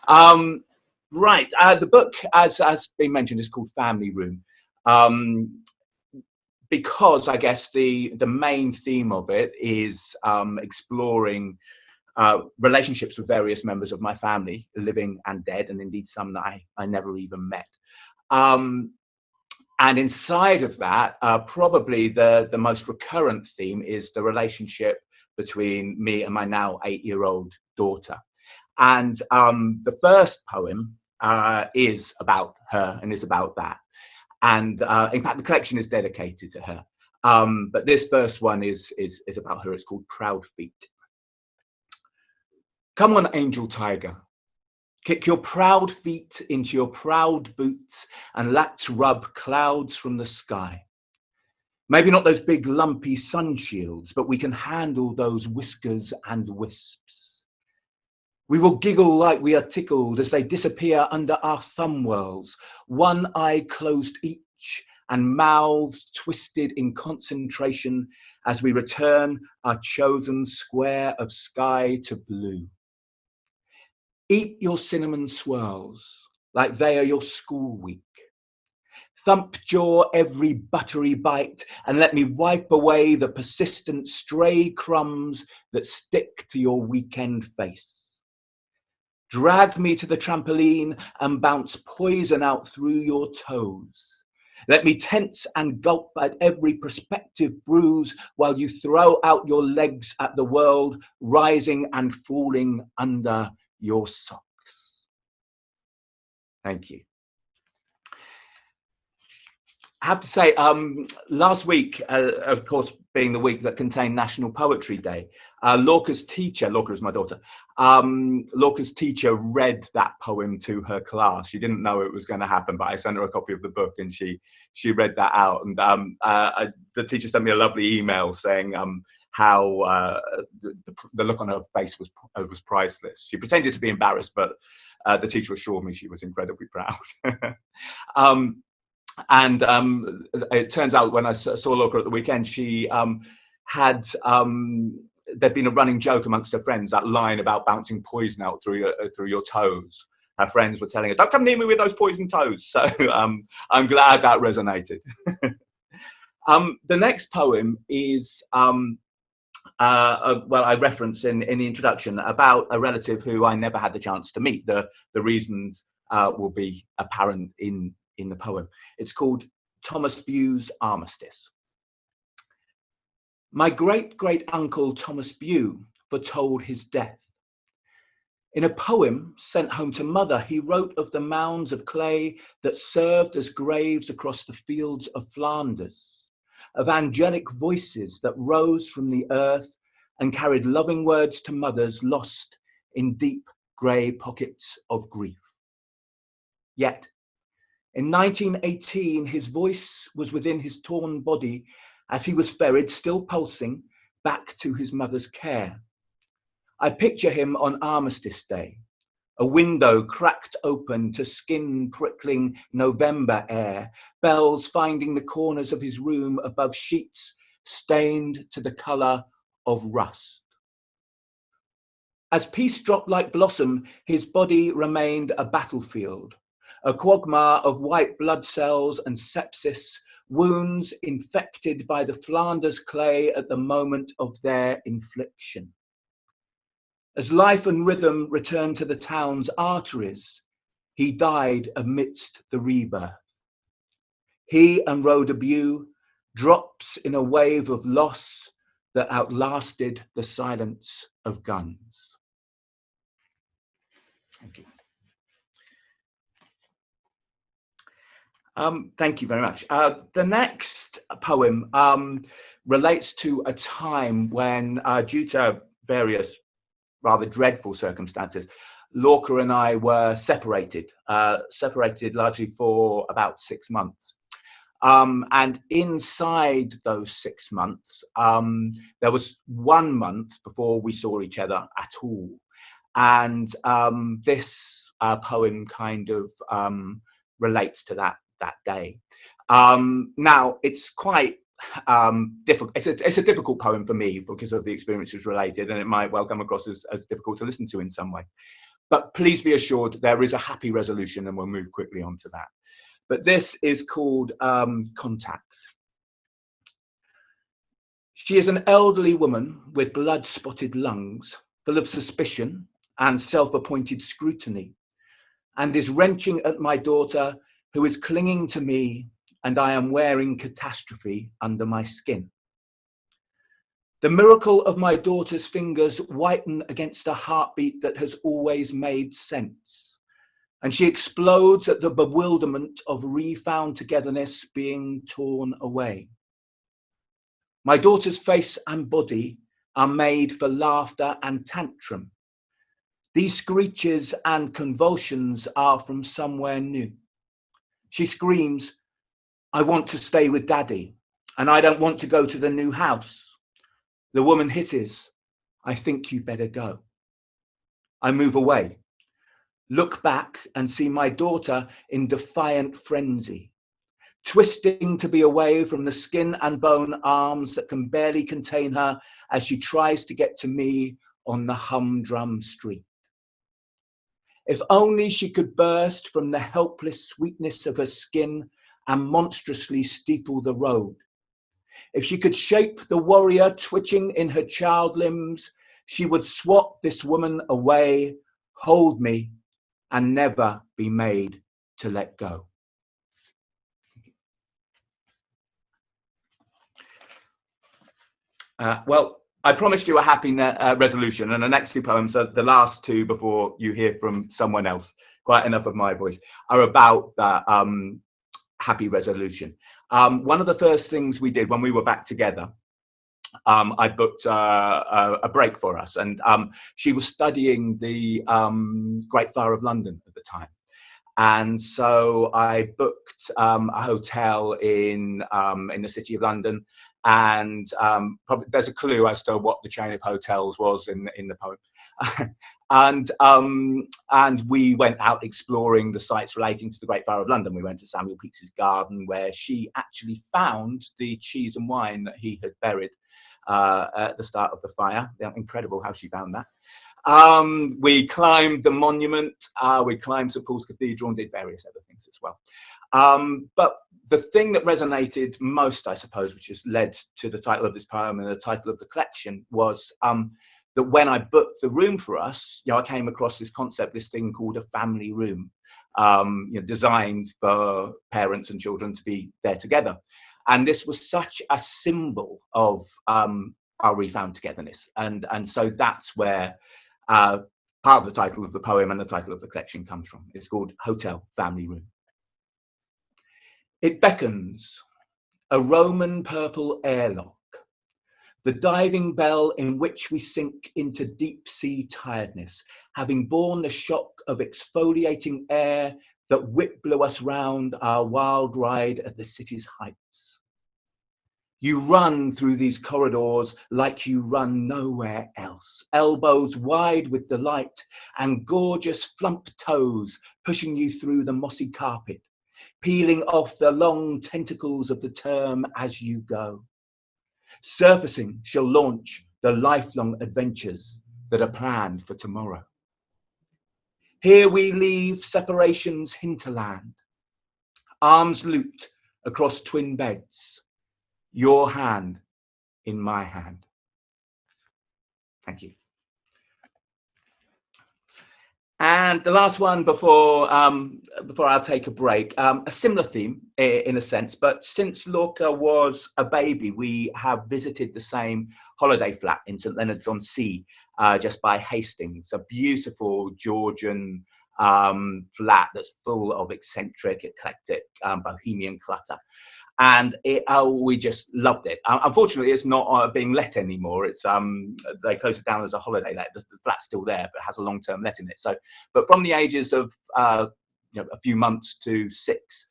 Right. The book, as been mentioned, is called Family Room, because I guess the main theme of it is exploring relationships with various members of my family, living and dead, and indeed some that I never even met. And inside of that, probably the most recurrent theme is the relationship between me and my now 8-year-old daughter. And the first poem is about her and is about that. And in fact, the collection is dedicated to her. But this first one is about her. It's called Proud Feet. Come on, angel tiger. Kick your proud feet into your proud boots and let's rub clouds from the sky. Maybe not those big lumpy sun shields, but we can handle those whiskers and wisps. We will giggle like we are tickled as they disappear under our thumb whirls, one eye closed each and mouths twisted in concentration as we return our chosen square of sky to blue. Eat your cinnamon swirls like they are your school week. Thump jaw every buttery bite and let me wipe away the persistent stray crumbs that stick to your weekend face. Drag me to the trampoline and bounce poison out through your toes. Let me tense and gulp at every prospective bruise while you throw out your legs at the world, rising and falling under your socks. Thank you. I have to say, last week, of course, being the week that contained National Poetry Day, Lorca's teacher, Lorca is my daughter, Lorca's teacher read that poem to her class. She didn't know it was going to happen, but I sent her a copy of the book and she read that out. And the teacher sent me a lovely email saying how the look on her face was priceless. She pretended to be embarrassed, but the teacher assured me she was incredibly proud. And it turns out when I saw Lorca at the weekend, she had there'd been a running joke amongst her friends, that line about bouncing poison out through your toes. Her friends were telling her, "Don't come near me with those poison toes." So I'm glad that resonated. The next poem is well, I reference in the introduction about a relative who I never had the chance to meet. The reasons will be apparent in the poem. It's called Thomas Bue's Armistice. My great-great-uncle Thomas Bue foretold his death. In a poem sent home to mother, he wrote of the mounds of clay that served as graves across the fields of Flanders, of angelic voices that rose from the earth and carried loving words to mothers lost in deep grey pockets of grief. Yet, in 1918, his voice was within his torn body as he was ferried, still pulsing, back to his mother's care. I picture him on Armistice Day, a window cracked open to skin-prickling November air, bells finding the corners of his room above sheets stained to the colour of rust. As peace dropped like blossom, his body remained a battlefield, a quagmire of white blood cells and sepsis, wounds infected by the Flanders clay at the moment of their infliction. As life and rhythm returned to the town's arteries, he died amidst the rebirth. He and Rhoda Bue, drops in a wave of loss that outlasted the silence of guns. Thank you. Thank you very much. The next poem relates to a time when, due to various rather dreadful circumstances, Lorca and I were separated largely for about 6 months. And inside those 6 months, there was 1 month before we saw each other at all. And this poem kind of relates to that day. Now, it's quite difficult. It's a difficult poem for me because of the experiences related, and it might well come across as difficult to listen to in some way. But please be assured there is a happy resolution, and we'll move quickly on to that. But this is called Contact. She is an elderly woman with blood-spotted lungs, full of suspicion and self-appointed scrutiny, and is wrenching at my daughter, who is clinging to me, and I am wearing catastrophe under my skin. The miracle of my daughter's fingers whiten against a heartbeat that has always made sense, and she explodes at the bewilderment of refound togetherness being torn away. My daughter's face and body are made for laughter and tantrum. These screeches and convulsions are from somewhere new. She screams, "I want to stay with Daddy, and I don't want to go to the new house." The woman hisses, "I think you better go." I move away, look back and see my daughter in defiant frenzy, twisting to be away from the skin and bone arms that can barely contain her as she tries to get to me on the humdrum street. If only she could burst from the helpless sweetness of her skin and monstrously steeple the road. If she could shape the warrior twitching in her child limbs, she would swat this woman away, hold me, and never be made to let go. Well, I promised you a happy resolution, and the next two poems are the last two before you hear from someone else. Quite enough of my voice are about that happy resolution. One of the first things we did when we were back together, I booked a break for us, and she was studying the Great Fire of London at the time. And so I booked a hotel in the City of London, and probably there's a clue as to what the chain of hotels was in the poem. And we went out exploring the sites relating to the Great Fire of London. We went to Samuel Pepys's garden, where she actually found the cheese and wine that he had buried at the start of the fire. Incredible how she found that. We climbed the monument, we climbed St Paul's Cathedral, and did various other things as well. But the thing that resonated most, I suppose, which has led to the title of this poem and the title of the collection, was that when I booked the room for us, I came across this concept, this thing called a family room, designed for parents and children to be there together. And this was such a symbol of our refound togetherness. And so that's where part of the title of the poem and the title of the collection comes from. It's called Hotel Family Room. It beckons, a Roman purple airlock, the diving bell in which we sink into deep sea tiredness, having borne the shock of exfoliating air that whip blew us round our wild ride at the city's heights. You run through these corridors like you run nowhere else, elbows wide with delight and gorgeous flump toes pushing you through the mossy carpet, peeling off the long tentacles of the term as you go. Surfacing shall launch the lifelong adventures that are planned for tomorrow. Here we leave separation's hinterland, arms looped across twin beds, your hand in my hand. Thank you. And the last one before I'll take a break, a similar theme in a sense, but since Lorca was a baby, we have visited the same holiday flat in St Leonard's on Sea, just by Hastings, a beautiful Georgian flat that's full of eccentric, eclectic, bohemian clutter. And we just loved it. Unfortunately, it's not being let anymore. It's they closed it down as a holiday let. The flat's still there, but has a long-term let in it. So, but from the ages of a few months to 6,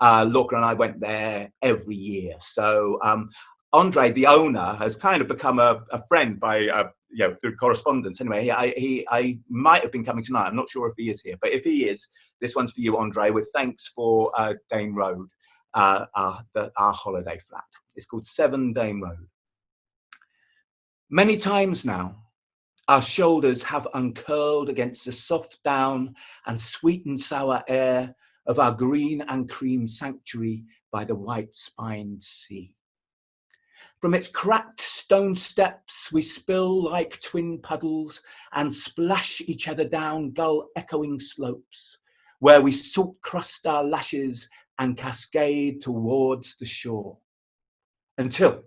Lorca and I went there every year. So Andre, the owner, has kind of become a friend by through correspondence. Anyway, I might have been coming tonight. I'm not sure if he is here, but if he is, this one's for you, Andre. With thanks for Dane Road. Our holiday flat. It's called 7 Dame Road. Many times now, Our shoulders have uncurled against the soft down and sweet and sour air of our green and cream sanctuary by the white-spined sea. From its cracked stone steps we spill like twin puddles and splash each other down gull-echoing slopes, where we salt-crust our lashes and cascade towards the shore. Until,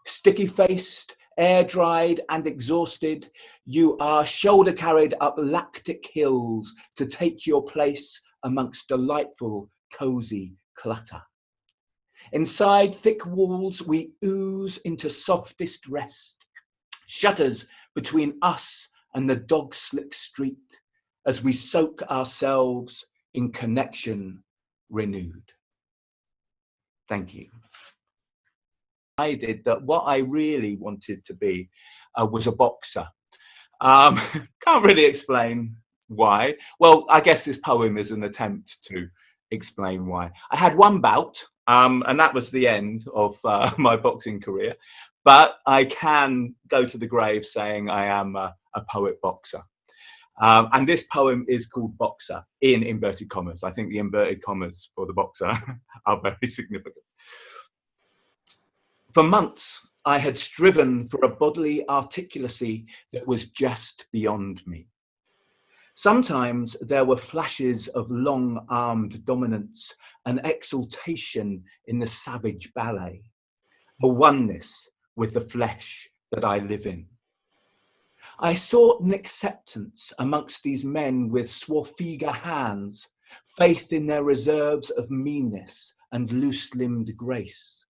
sticky-faced, air-dried and exhausted, you are shoulder-carried up lactic hills to take your place amongst delightful, cosy clutter. Inside thick walls, we ooze into softest rest, shutters between us and the dog-slick street as we soak ourselves in connection renewed. Thank you. I did that what I really wanted to be was a boxer. Can't really explain why. Well, I guess this poem is an attempt to explain why. I had one bout, and that was the end of my boxing career, but I can go to the grave saying I am a poet boxer. And this poem is called Boxer, in inverted commas. I think the inverted commas for the boxer are very significant. For months, I had striven for a bodily articulacy that was just beyond me. Sometimes there were flashes of long-armed dominance, an exultation in the savage ballet, a oneness with the flesh that I live in. I sought an acceptance amongst these men with swarfiga hands, faith in their reserves of meanness and loose-limbed grace.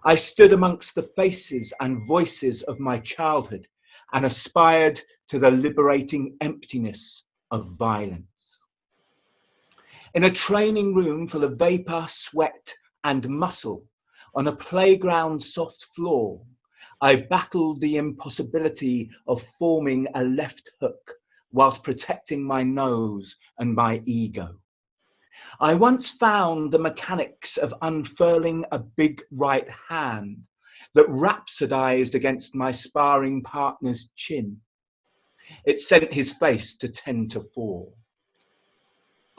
I stood amongst the faces and voices of my childhood and aspired to the liberating emptiness of violence. In a training room full of vapor, sweat, and muscle, on a playground soft floor, I battled the impossibility of forming a left hook whilst protecting my nose and my ego. I once found the mechanics of unfurling a big right hand that rhapsodized against my sparring partner's chin. It sent his face to 10-4.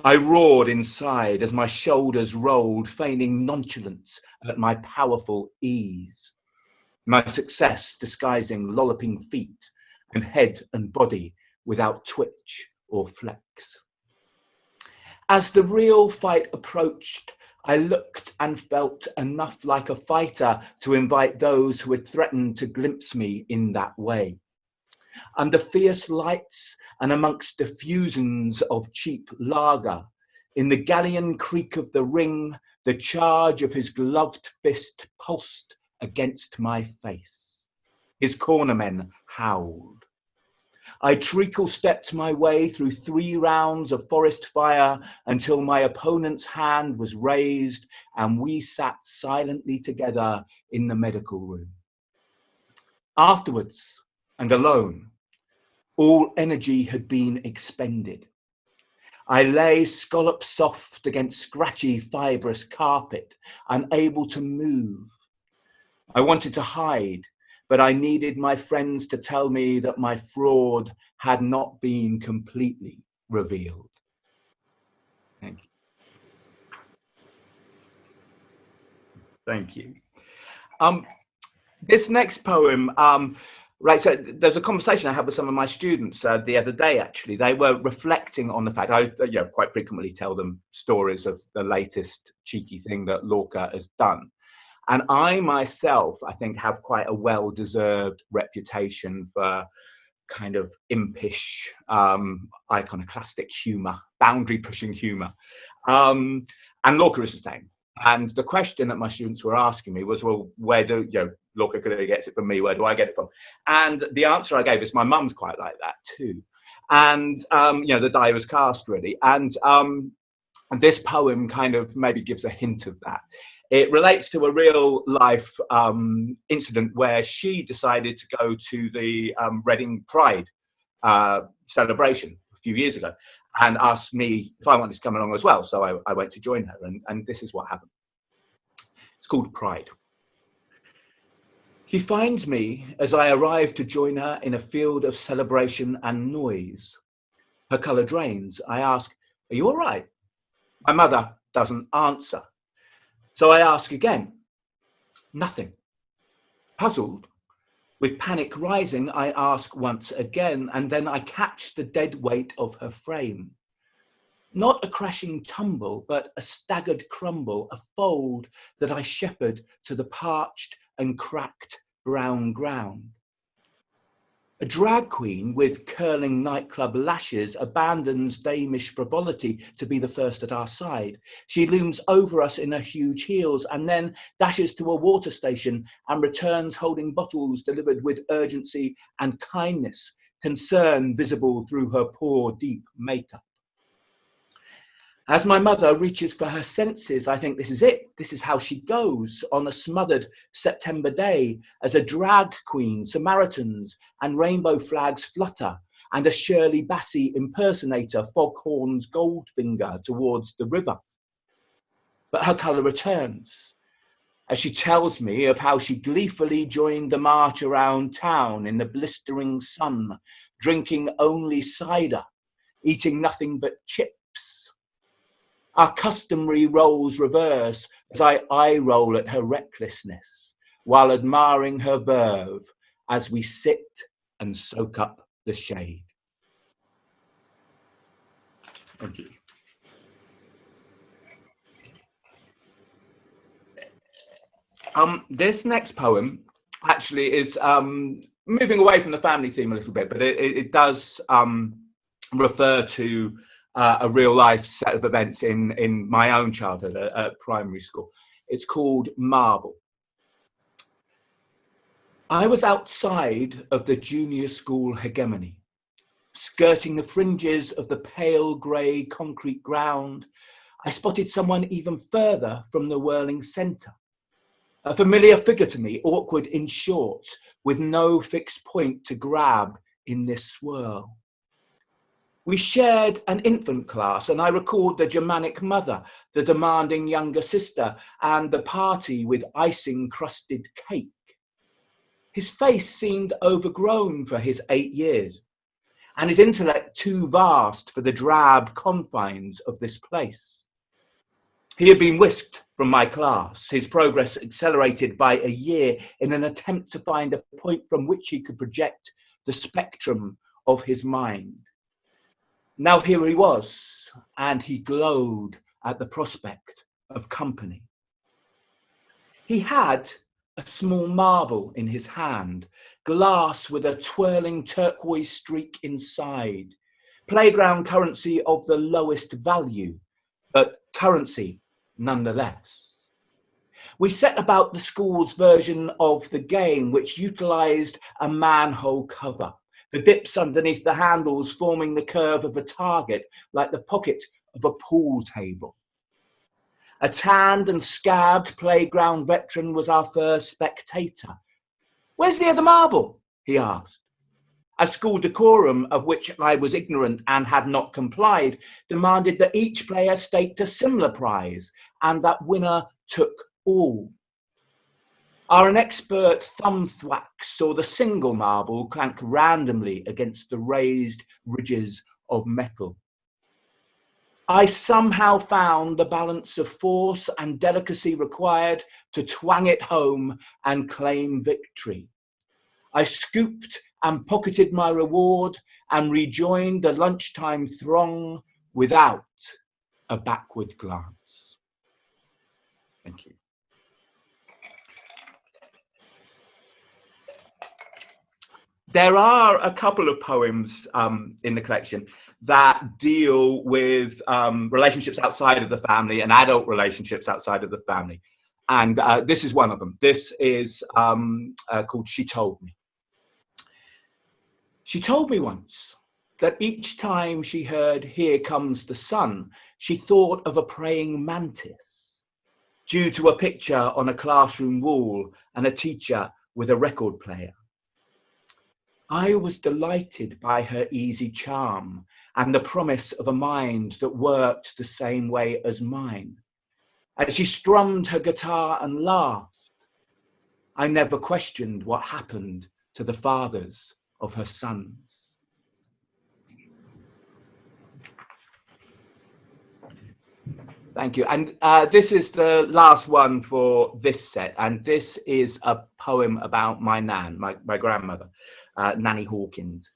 I roared inside as my shoulders rolled, feigning nonchalance at my powerful ease, my success disguising lolloping feet and head and body without twitch or flex. As the real fight approached, I looked and felt enough like a fighter to invite those who had threatened to glimpse me in that way. Under fierce lights and amongst diffusions of cheap lager, in the galleon creak of the ring, the charge of his gloved fist pulsed against my face. His cornermen howled. I treacle-stepped my way through 3 rounds of forest fire until my opponent's hand was raised and we sat silently together in the medical room. Afterwards, and alone, all energy had been expended. I lay scallop soft against scratchy, fibrous carpet, unable to move. I wanted to hide, but I needed my friends to tell me that my fraud had not been completely revealed. Thank you. Thank you. This next poem, right, so there's a conversation I had with some of my students the other day, actually. They were reflecting on the fact, I quite frequently tell them stories of the latest cheeky thing that Lorca has done. And I myself, I think, have quite a well-deserved reputation for kind of impish, iconoclastic humour, boundary-pushing humour. And Lorca is the same. And the question that my students were asking me was, well, where do, Lorca clearly gets it from me, where do I get it from? And the answer I gave is my mum's quite like that too. And, the die was cast really. And this poem kind of maybe gives a hint of that. It relates to a real life incident where she decided to go to the Reading Pride celebration a few years ago and asked me if I wanted to come along as well. So I went to join her, and this is what happened. It's called Pride. She finds me as I arrive to join her in a field of celebration and noise. Her colour drains. I ask, "Are you all right?" My mother doesn't answer. So I ask again. Nothing. Puzzled, with panic rising, I ask once again, and then I catch the dead weight of her frame. Not a crashing tumble, but a staggered crumble, a fold that I shepherd to the parched and cracked brown ground. A drag queen with curling nightclub lashes abandons damish frivolity to be the first at our side. She looms over us in her huge heels and then dashes to a water station and returns holding bottles delivered with urgency and kindness, concern visible through her poor, deep makeup. As my mother reaches for her senses, I think this is it. This is how she goes on a smothered September day as a drag queen, Samaritans and rainbow flags flutter and a Shirley Bassey impersonator foghorns Goldfinger towards the river. But her colour returns as she tells me of how she gleefully joined the march around town in the blistering sun, drinking only cider, eating nothing but chips. Our customary roles reverse as I eye roll at her recklessness while admiring her verve as we sit and soak up the shade. Thank you. This next poem actually is moving away from the family theme a little bit, but it does refer to a real life set of events in my own childhood at primary school. It's called Marble. I was outside of the junior school hegemony, skirting the fringes of the pale grey concrete ground. I spotted someone even further from the whirling centre. A familiar figure to me, awkward in shorts, with no fixed point to grab in this swirl. We shared an infant class, and I recalled the Germanic mother, the demanding younger sister, and the party with icing-crusted cake. His face seemed overgrown for his 8 years, and his intellect too vast for the drab confines of this place. He had been whisked from my class, his progress accelerated by a year in an attempt to find a point from which he could project the spectrum of his mind. Now here he was, and he glowed at the prospect of company. He had a small marble in his hand, glass with a twirling turquoise streak inside, playground currency of the lowest value, but currency nonetheless. We set about the school's version of the game, which utilised a manhole cover, the dips underneath the handles forming the curve of a target, like the pocket of a pool table. A tanned and scabbed playground veteran was our first spectator. "Where's the other marble?" he asked. A school decorum, of which I was ignorant and had not complied, demanded that each player staked a similar prize, and that winner took all. Our inexpert thumb thwacks saw the single marble clank randomly against the raised ridges of metal. I somehow found the balance of force and delicacy required to twang it home and claim victory. I scooped and pocketed my reward and rejoined the lunchtime throng without a backward glance. Thank you. There are a couple of poems in the collection that deal with relationships outside of the family and adult relationships outside of the family. And this is one of them. This is called She Told Me. She told me once that each time she heard "Here Comes the Sun," she thought of a praying mantis, due to a picture on a classroom wall and a teacher with a record player. I was delighted by her easy charm and the promise of a mind that worked the same way as mine. As she strummed her guitar and laughed, I never questioned what happened to the fathers of her sons. Thank you. And this is the last one for this set. And this is a poem about my nan, my grandmother, Nanny Hawkins,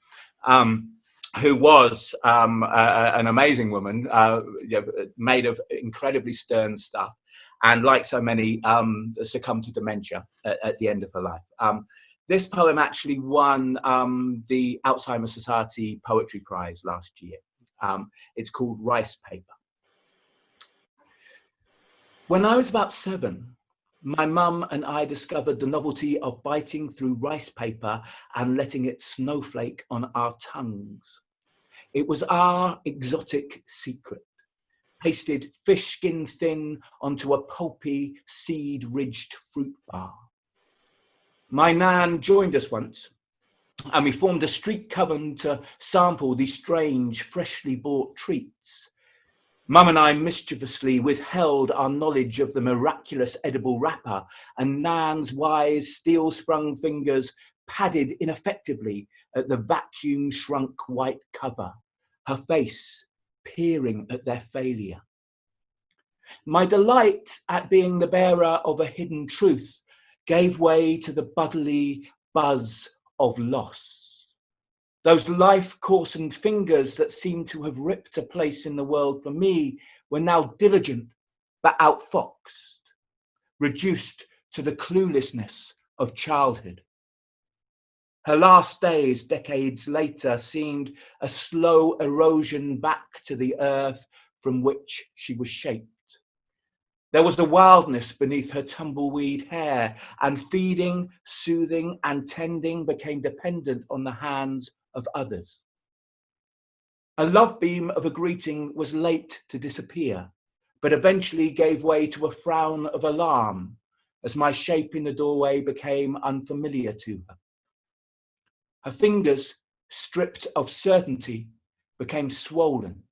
who was an amazing woman, made of incredibly stern stuff. And like so many, succumbed to dementia at the end of her life. This poem actually won the Alzheimer's Society Poetry Prize last year. It's called Rice Paper. When I was about 7, my mum and I discovered the novelty of biting through rice paper and letting it snowflake on our tongues. It was our exotic secret, pasted fish skin thin onto a pulpy, seed-ridged fruit bar. My nan joined us once, and we formed a street coven to sample these strange, freshly bought treats. Mum and I mischievously withheld our knowledge of the miraculous edible wrapper, and Nan's wise, steel-sprung fingers padded ineffectively at the vacuum-shrunk white cover, her face peering at their failure. My delight at being the bearer of a hidden truth gave way to the bodily buzz of loss. Those life-coarsened fingers that seemed to have ripped a place in the world for me were now diligent but outfoxed, reduced to the cluelessness of childhood. Her last days, decades later, seemed a slow erosion back to the earth from which she was shaped. There was the wildness beneath her tumbleweed hair, and feeding, soothing, and tending became dependent on the hands of others. A love beam of a greeting was late to disappear, but eventually gave way to a frown of alarm as my shape in the doorway became unfamiliar to her. Her fingers, stripped of certainty, became swollen,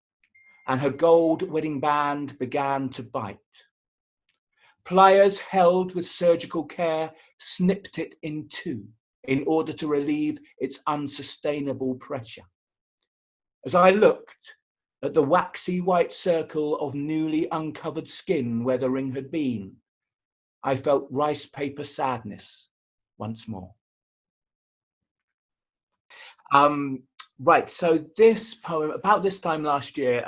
and her gold wedding band began to bite. Pliers held with surgical care snipped it in two in order to relieve its unsustainable pressure. As I looked at the waxy white circle of newly uncovered skin where the ring had been, I felt rice paper sadness once more. Right, so this poem, about this time last year,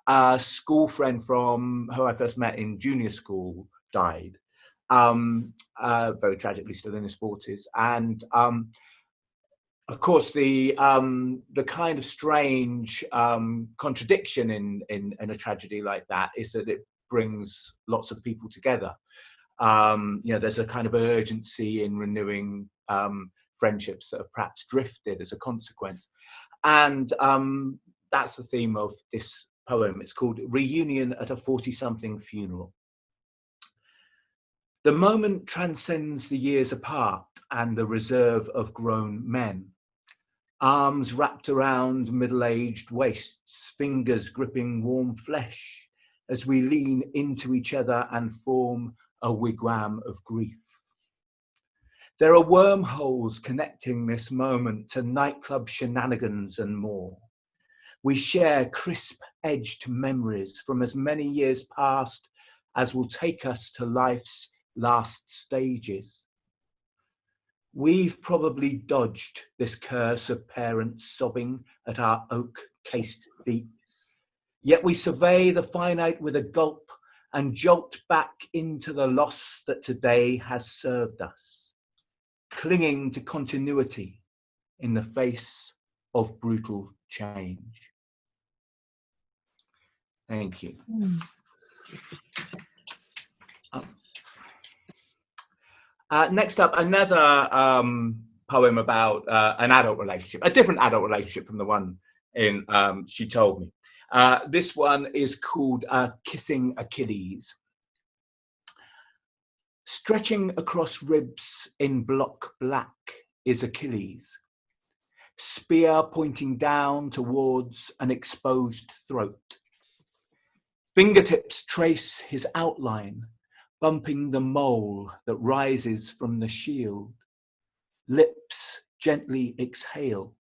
a school friend from who I first met in junior school died, very tragically, still in his 40s. And of course, the kind of strange contradiction in a tragedy like that is that it brings lots of people together. There's a kind of urgency in renewing friendships that have perhaps drifted as a consequence. And that's the theme of this poem. It's called Reunion at a 40-something Funeral. The moment transcends the years apart and the reserve of grown men. Arms wrapped around middle-aged waists, fingers gripping warm flesh as we lean into each other and form a wigwam of grief. There are wormholes connecting this moment to nightclub shenanigans and more. We share crisp-edged memories from as many years past as will take us to life's last stages. We've probably dodged this curse of parents sobbing at our oak-cased feet, yet we survey the finite with a gulp and jolt back into the loss that today has served us, clinging to continuity in the face of brutal change. Thank you. Next up, another poem about an adult relationship, a different adult relationship from the one in She Told Me. This one is called Kissing Achilles. Stretching across ribs in block black is Achilles, spear pointing down towards an exposed throat. Fingertips trace his outline, bumping the mole that rises from the shield. Lips gently exhale,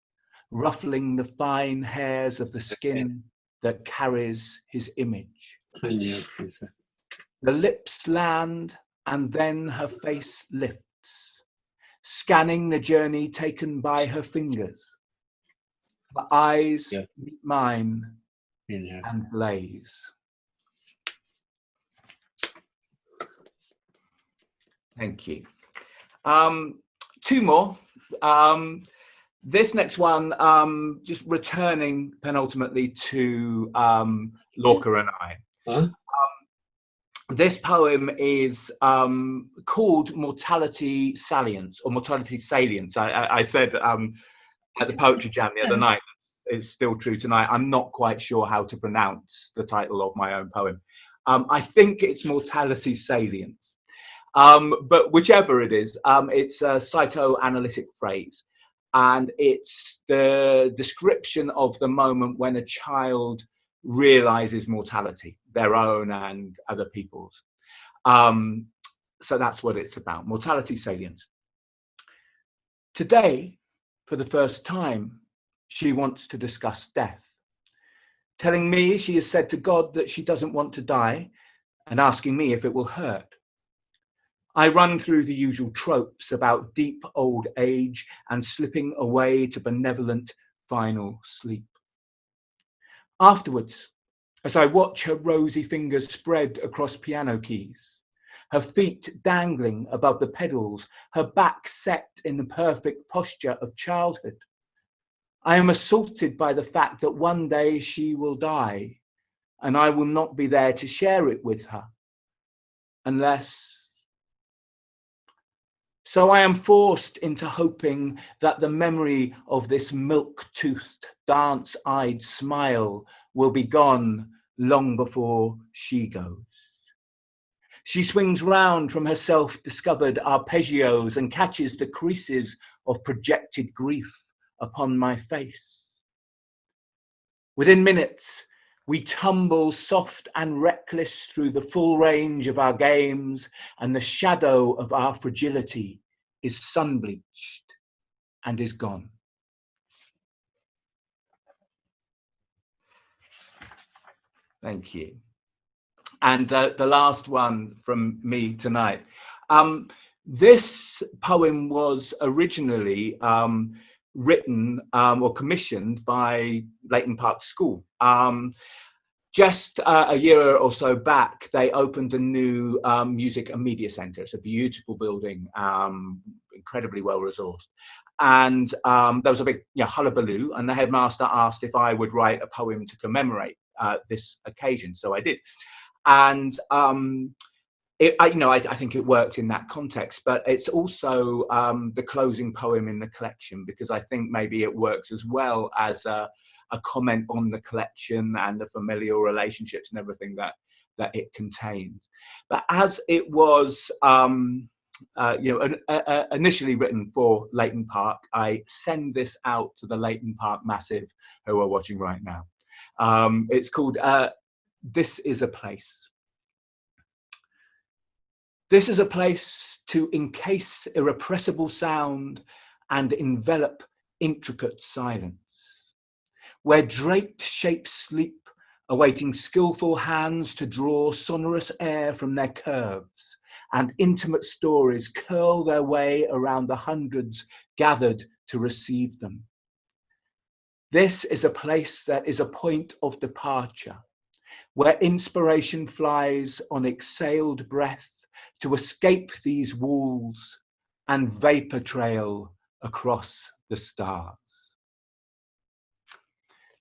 ruffling the fine hairs of the skin that carries his image. Tiny is The lips land, and then her face lifts, scanning the journey taken by her fingers. Her eyes meet mine and blaze. Thank you. Two more. This next one, just returning penultimately to Lorca and I. Huh? This poem is called Mortality Salience, or Mortality Salience. I said at the Poetry Jam the other night, it's still true tonight. I'm not quite sure how to pronounce the title of my own poem. I think it's Mortality Salience. But whichever it is, it's a psychoanalytic phrase. And it's the description of the moment when a child realizes mortality, their own and other people's. So that's what it's about, Mortality Salience. Today, for the first time, she wants to discuss death, telling me she has said to God that she doesn't want to die and asking me if it will hurt. I run through the usual tropes about deep old age and slipping away to benevolent final sleep. Afterwards, as I watch her rosy fingers spread across piano keys, her feet dangling above the pedals, her back set in the perfect posture of childhood, I am assaulted by the fact that one day she will die and I will not be there to share it with her, unless... So I am forced into hoping that the memory of this milk-toothed, dance-eyed smile will be gone long before she goes. She swings round from her self-discovered arpeggios and catches the creases of projected grief upon my face. Within minutes, we tumble soft and reckless through the full range of our games, and the shadow of our fragility is sun-bleached and is gone. Thank you. And the last one from me tonight. This poem was originally written or commissioned by Leighton Park School. Just a year or so back, they opened a new music and media centre. It's a beautiful building, incredibly well resourced. And there was a big hullabaloo, and the headmaster asked if I would write a poem to commemorate this occasion. So I did. And I think it worked in that context, but it's also the closing poem in the collection, because I think maybe it works as well as a comment on the collection and the familial relationships and everything that it contains. But as it was initially written for Leighton Park, I send this out to the Leighton Park Massive who are watching right now. It's called This Is a Place. This is a place to encase irrepressible sound and envelop intricate silence, where draped shapes sleep, awaiting skillful hands to draw sonorous air from their curves, and intimate stories curl their way around the hundreds gathered to receive them. This is a place that is a point of departure, where inspiration flies on exhaled breath to escape these walls and vapor trail across the stars.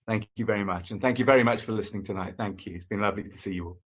Thank you very much. And thank you very much for listening tonight. Thank you. It's been lovely to see you all.